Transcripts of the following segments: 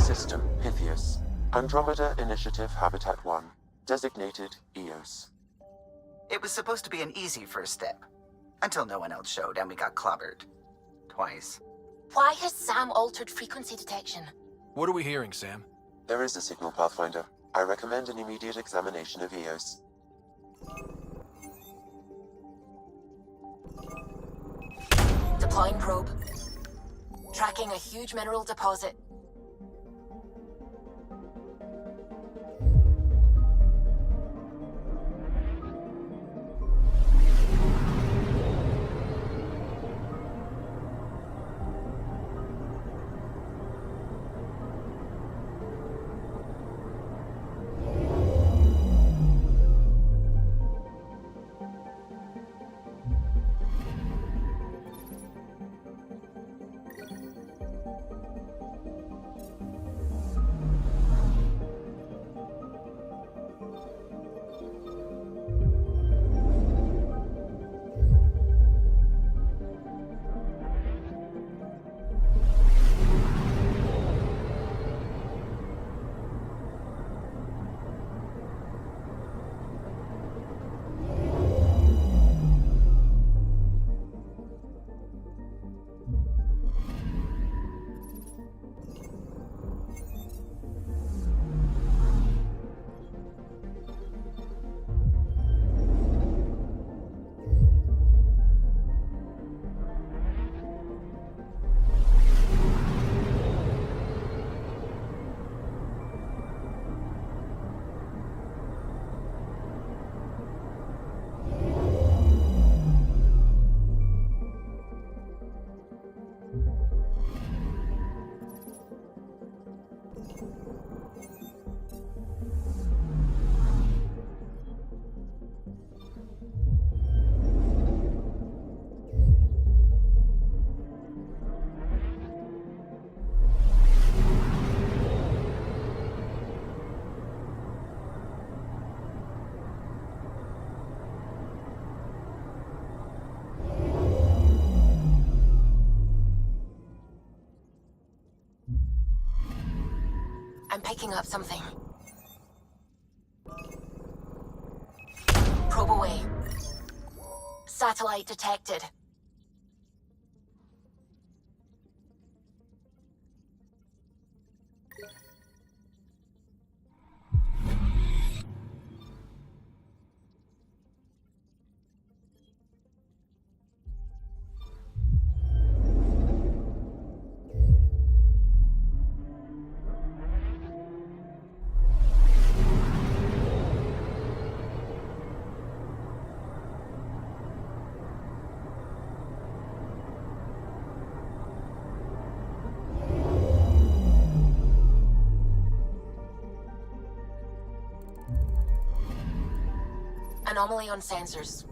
System, Pythias. Andromeda Initiative Habitat 1. Designated EOS. It was supposed to be an easy first step. Until no one else showed and we got clobbered. Twice. Why has Sam altered frequency detection? What are we hearing, Sam? There is a signal, Pathfinder. I recommend an immediate examination of EOS. Deploying probe. Tracking a huge mineral deposit. I'm picking up something. Probe away. Satellite detected. Anomaly on sensors.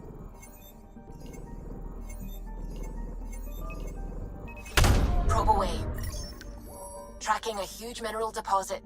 Probe away. Tracking a huge mineral deposit.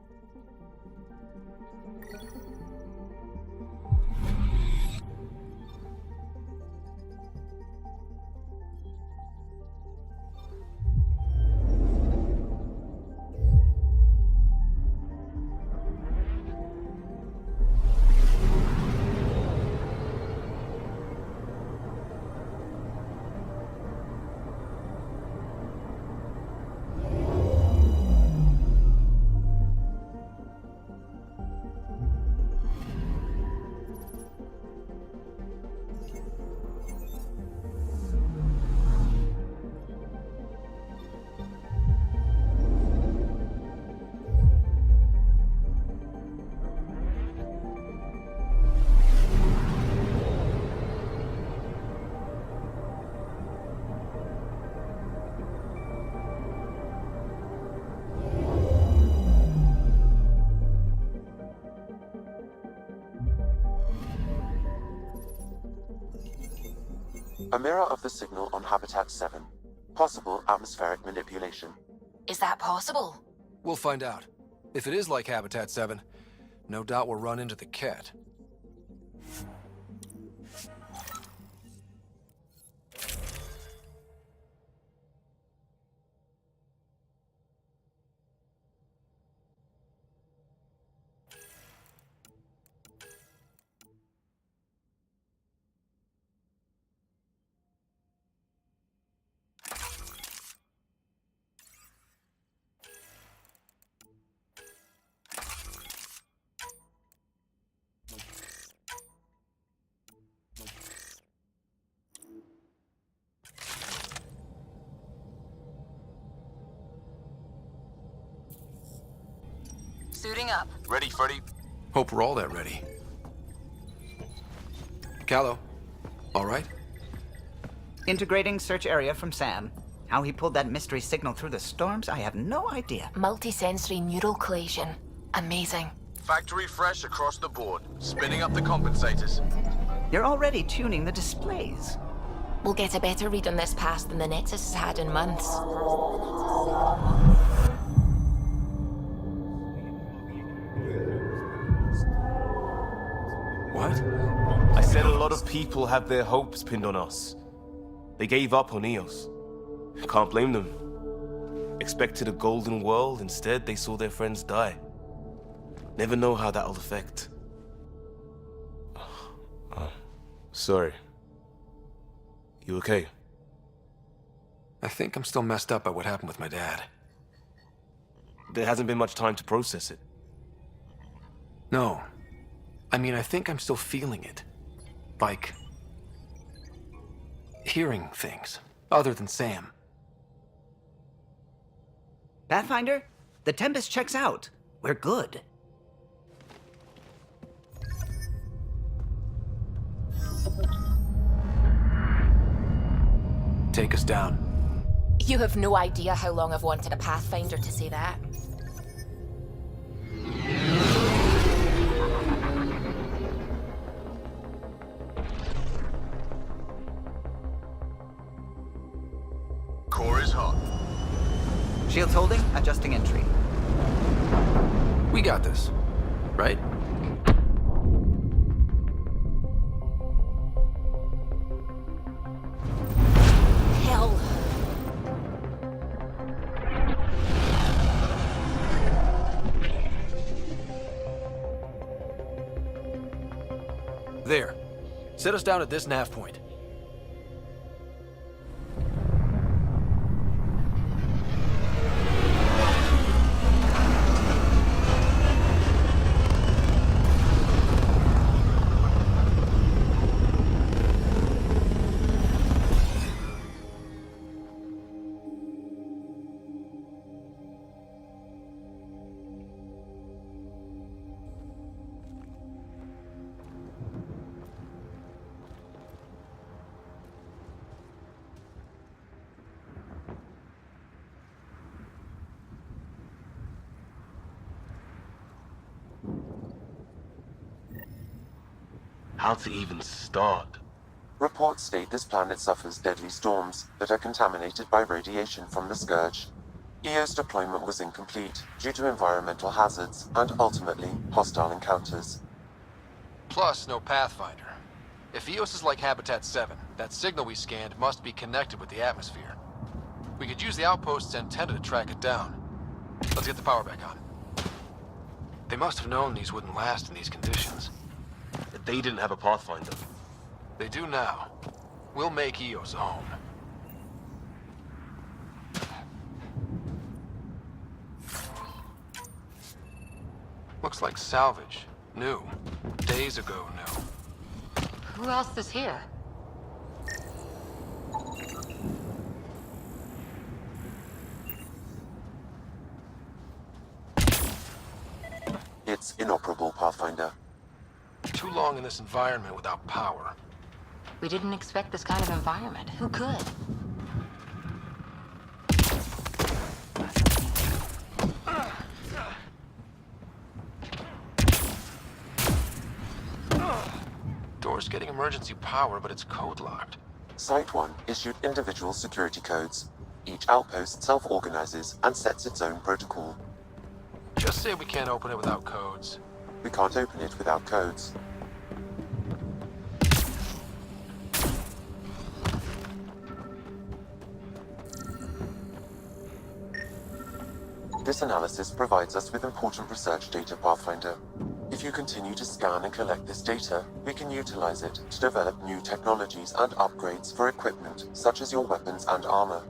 A mirror of the signal on Habitat 7. Possible atmospheric manipulation. Is that possible? We'll find out. If it is like Habitat 7, no doubt we'll run into the cat. Suiting up. Ready, Freddy? Hope we're all that ready. Callow, all right? Integrating search area from Sam. How he pulled that mystery signal through the storms, I have no idea. Multisensory neural collation. Amazing. Factory fresh across the board. Spinning up the compensators. You're already tuning the displays. We'll get a better read on this pass than the Nexus has had in months. What? I said a lot of people have their hopes pinned on us. They gave up on Eos. Can't blame them. Expected a golden world, instead they saw their friends die. Never know how that'll affect. Sorry. You okay? I think I'm still messed up by what happened with my dad. There hasn't been much time to process it. No. I mean, I think I'm still feeling it. Like... hearing things, other than Sam. Pathfinder, the Tempest checks out. We're good. Take us down. You have no idea how long I've wanted a Pathfinder to say that. Core is hot. Shields holding, adjusting entry. We got this, right? Hell. There. Set us down at this nav point. How to even start? Reports state this planet suffers deadly storms that are contaminated by radiation from the Scourge. EO's deployment was incomplete due to environmental hazards and ultimately hostile encounters. Plus, no Pathfinder. If Eos is like Habitat 7, that signal we scanned must be connected with the atmosphere. We could use the outpost's antenna to track it down. Let's get the power back on. They must have known these wouldn't last in these conditions. They didn't have a Pathfinder. They do now. We'll make Eos a home. Looks like salvage. New. Days ago new. Who else is here? It's inoperable, Pathfinder. Too long in this environment without power. We didn't expect this kind of environment. Who could? Door's getting emergency power, but it's code locked. Site 1 issued individual security codes. Each outpost self-organizes and sets its own protocol. Just say we can't open it without codes. We can't open it without codes. This analysis provides us with important research data, Pathfinder. If you continue to scan and collect this data, we can utilize it to develop new technologies and upgrades for equipment such as your weapons and armor.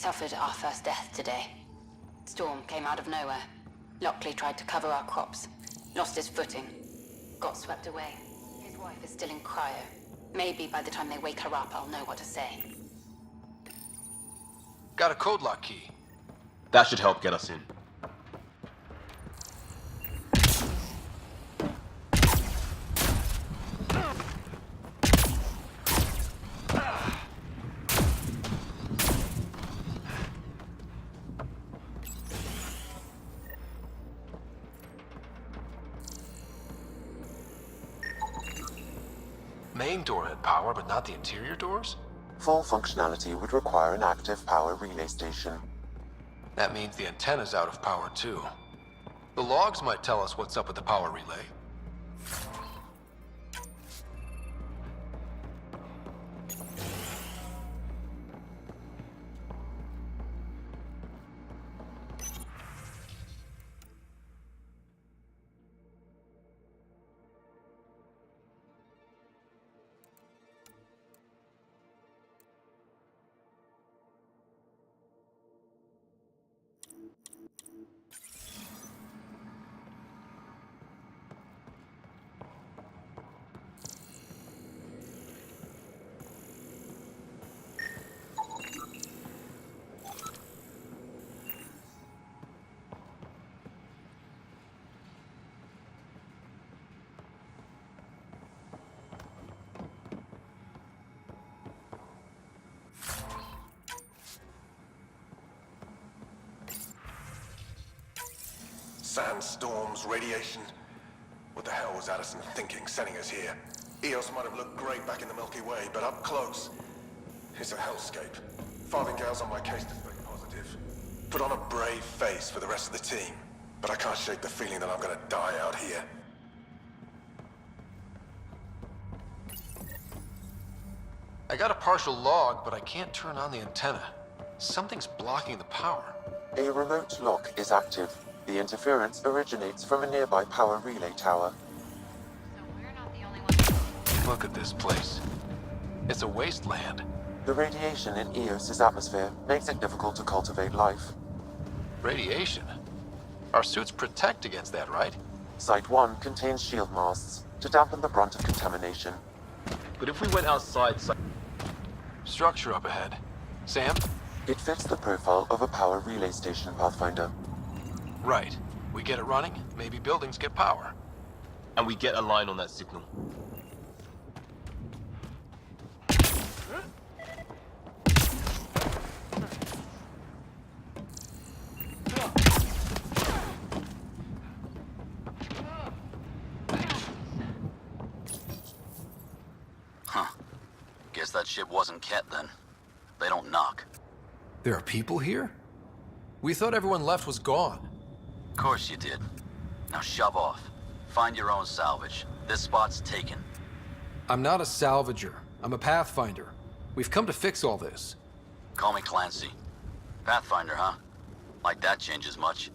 suffered our first death today. Storm came out of nowhere. Lockley tried to cover our crops. Lost his footing. Got swept away. His wife is still in cryo. Maybe by the time they wake her up, I'll know what to say. Got a code lock key. That should help get us in. Main door had power, but not the interior doors? Full functionality would require an active power relay station. That means the antenna's out of power too. The logs might tell us what's up with the power relay. Sandstorms, radiation. What the hell was Addison thinking, sending us here? Eos might have looked great back in the Milky Way, but up close, it's a hellscape. Farthingale's on my case to stay positive. Put on a brave face for the rest of the team, but I can't shake the feeling that I'm gonna die out here. I got a partial log, but I can't turn on the antenna. Something's blocking the power. A remote lock is active. The interference originates from a nearby power relay tower. So we're not the only ones. Look at this place. It's a wasteland. The radiation in Eos's atmosphere makes it difficult to cultivate life. Radiation? Our suits protect against that, right? Site 1 contains shield masts to dampen the brunt of contamination. But if we went outside... Structure up ahead. Sam? It fits the profile of a power relay station, Pathfinder. Right. We get it running, maybe buildings get power. And we get a line on that signal. Huh. Guess that ship wasn't Ket then. They don't knock. There are people here? We thought everyone left was gone. Of course you did. Now shove off. Find your own salvage. This spot's taken. I'm not a salvager. I'm a pathfinder. We've come to fix all this. Call me Clancy. Pathfinder, huh? Like that changes much.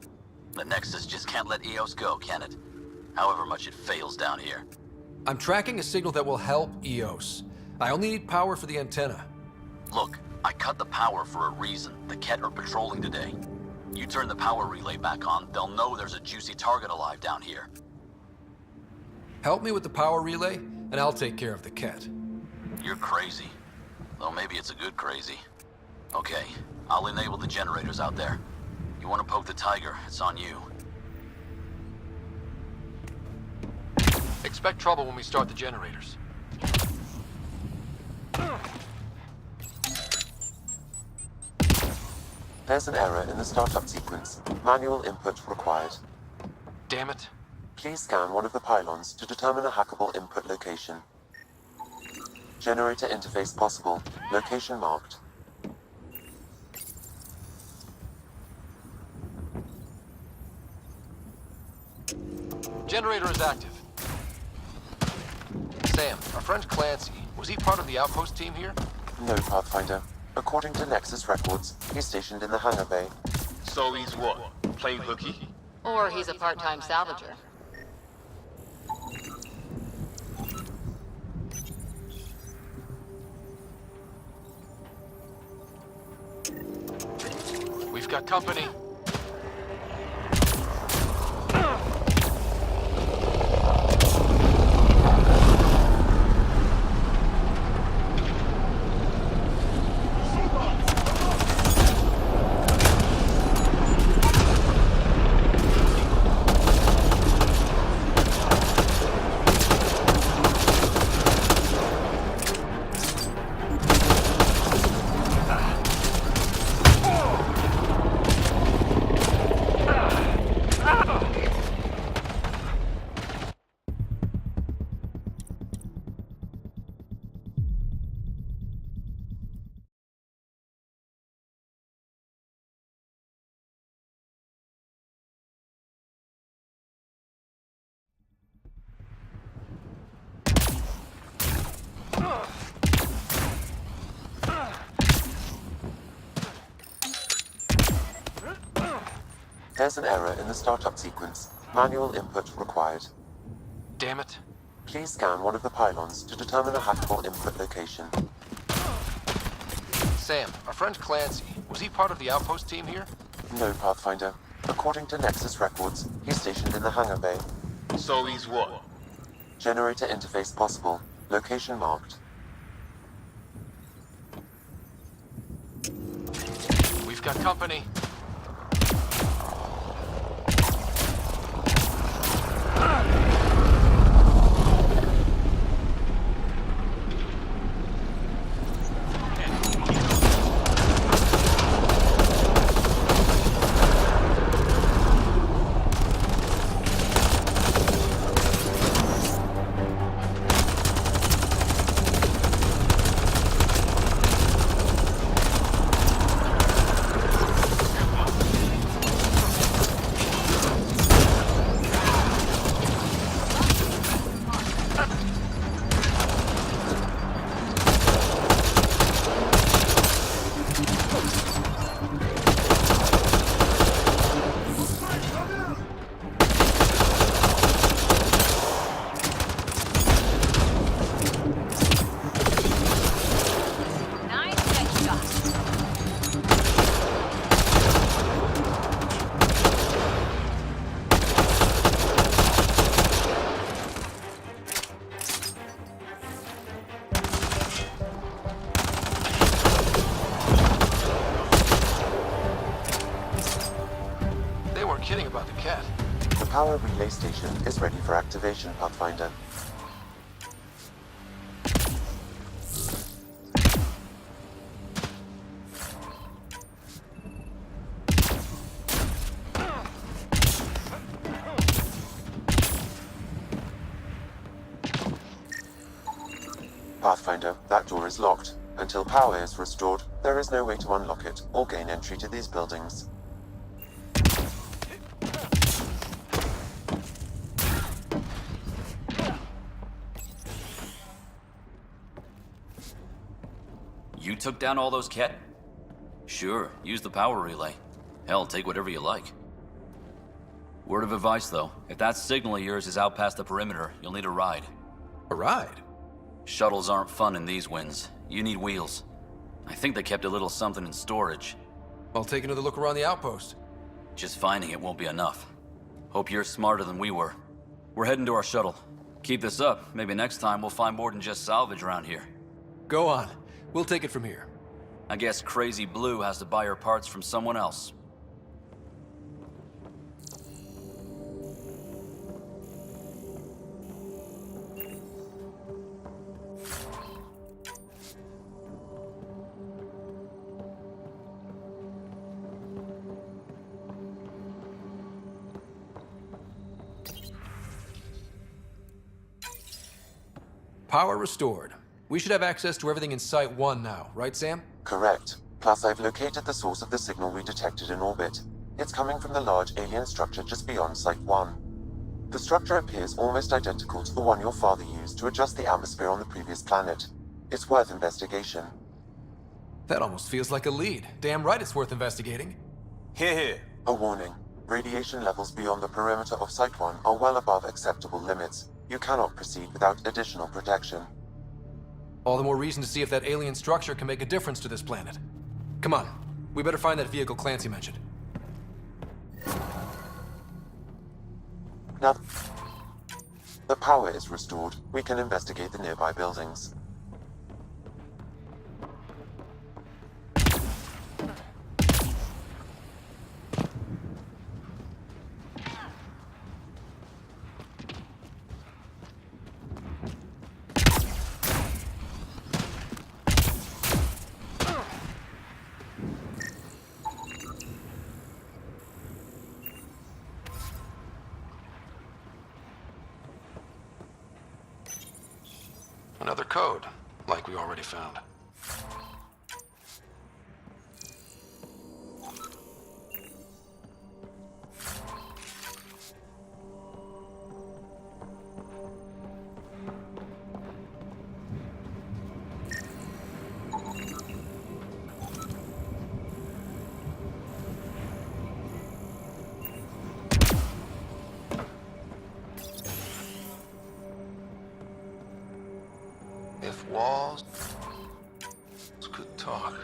The Nexus just can't let Eos go, can it? However much it fails down here. I'm tracking a signal that will help Eos. I only need power for the antenna. Look, I cut the power for a reason. The Ket are patrolling today. You turn the power relay back on, they'll know there's a juicy target alive down here. Help me with the power relay, and I'll take care of the Ket. You're crazy. Though maybe it's a good crazy. Okay, I'll enable the generators out there. You want to poke the tiger, it's on you. Expect trouble when we start the generators. There's an error in the startup sequence. Manual input required. Damn it. Please scan one of the pylons to determine a hackable input location. Generator interface possible. Location marked. Generator is active. Sam, our friend Clancy, was he part of the outpost team here? No, Pathfinder. According to Nexus records, he's stationed in the hangar bay. So he's what? Playing hooky? Or he's a part-time salvager. got company. There's an error in the startup sequence. Manual input required. Damn it. Please scan one of the pylons to determine a hackable input location. Sam, our friend Clancy, was he part of the outpost team here? No, Pathfinder. According to Nexus records, he's stationed in the hangar bay. So he's what? Generator interface possible. Location marked. We've got company. Kidding about the cat. The power relay station is ready for activation, Pathfinder. Pathfinder, that door is locked. Until power is restored, there is no way to unlock it or gain entry to these buildings. You took down all those cat? Sure, use the power relay. Hell, take whatever you like. Word of advice, though. If that signal of yours is out past the perimeter, you'll need a ride. A ride? Shuttles aren't fun in these winds. You need wheels. I think they kept a little something in storage. I'll take another look around the outpost. Just finding it won't be enough. Hope you're smarter than we were. We're heading to our shuttle. Keep this up. Maybe next time we'll find more than just salvage around here. Go on. We'll take it from here. I guess Crazy Blue has to buy her parts from someone else. Power restored. We should have access to everything in Site 1 now, right, Sam? Correct. Plus, I've located the source of the signal we detected in orbit. It's coming from the large alien structure just beyond Site 1. The structure appears almost identical to the one your father used to adjust the atmosphere on the previous planet. It's worth investigation. That almost feels like a lead. Damn right it's worth investigating. Here, here. A warning. Radiation levels beyond the perimeter of Site 1 are well above acceptable limits. You cannot proceed without additional protection. All the more reason to see if that alien structure can make a difference to this planet. Come on, We better find that vehicle Clancy mentioned. Now the power is restored, we can investigate the nearby buildings. Another code, like we already found. If walls could talk.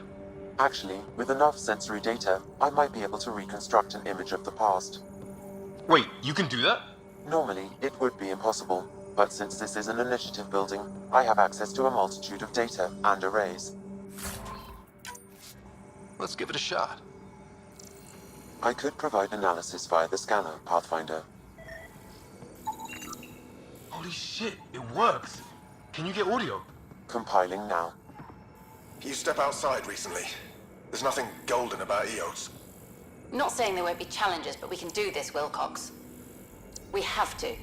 Actually, with enough sensory data, I might be able to reconstruct an image of the past. Wait, you can do that? Normally, it would be impossible, but since this is an initiative building, I have access to a multitude of data and arrays. Let's give it a shot. I could provide analysis via the scanner, Pathfinder. Holy shit, it works. Can you get audio? Compiling now. You step outside recently. There's nothing golden about Eos. Not saying there won't be challenges, but we can do this, Wilcox. We have to.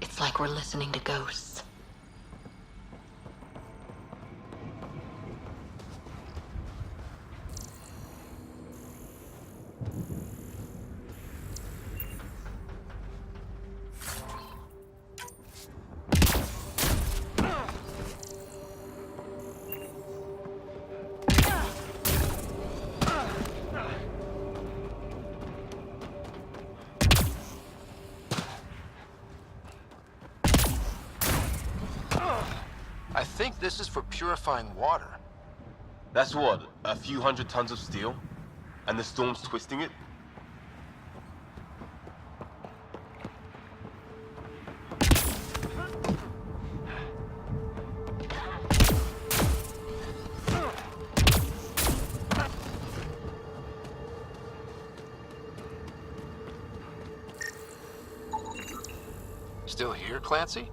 It's like we're listening to ghosts. I think this is for purifying water. That's what, a few hundred tons of steel? And the storm's twisting it? Still here, Clancy?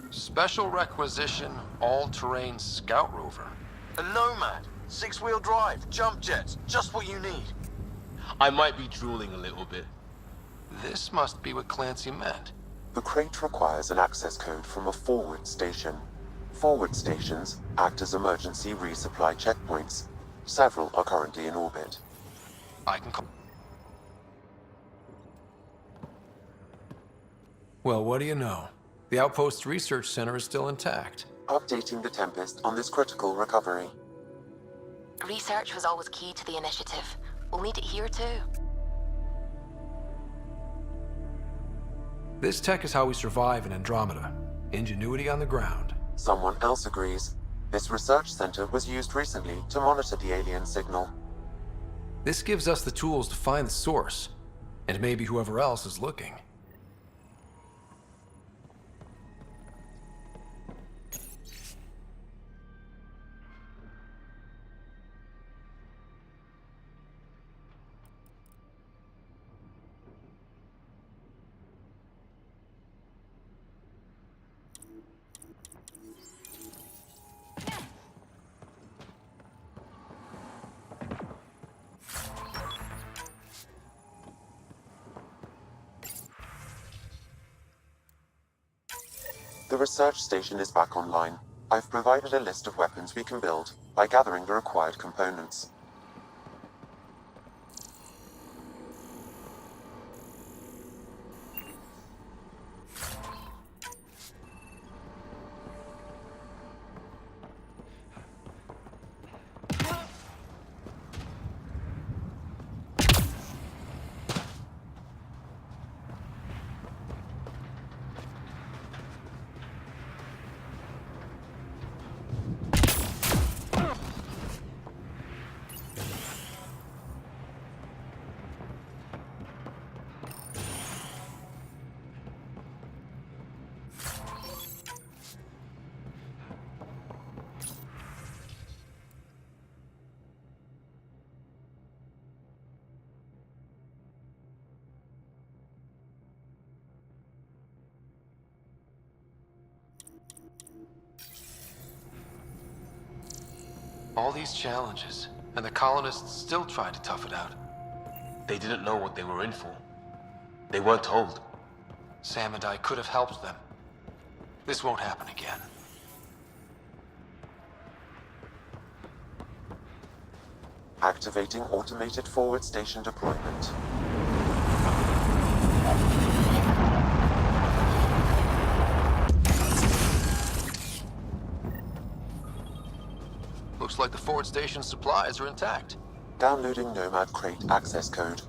Special requisition, all-terrain scout rover. A Nomad, 6-wheel drive, jump jets, just what you need. I might be drooling a little bit. This must be what Clancy meant. The crate requires an access code from a forward station. Forward stations act as emergency resupply checkpoints. Several are currently in orbit. I can call. Well, what do you know? The Outpost Research Center is still intact. Updating the Tempest on this critical recovery. Research was always key to the initiative. We'll need it here too. This tech is how we survive in Andromeda. Ingenuity on the ground. Someone else agrees. This research center was used recently to monitor the alien signal. This gives us the tools to find the source, and maybe whoever else is looking. The research station is back online. I've provided a list of weapons we can build by gathering the required components. All these challenges, and the colonists still trying to tough it out. They didn't know what they were in for. They weren't told. Sam and I could have helped them. This won't happen again. Activating automated forward station deployment. Looks like the forward station supplies are intact. Downloading Nomad Crate access code.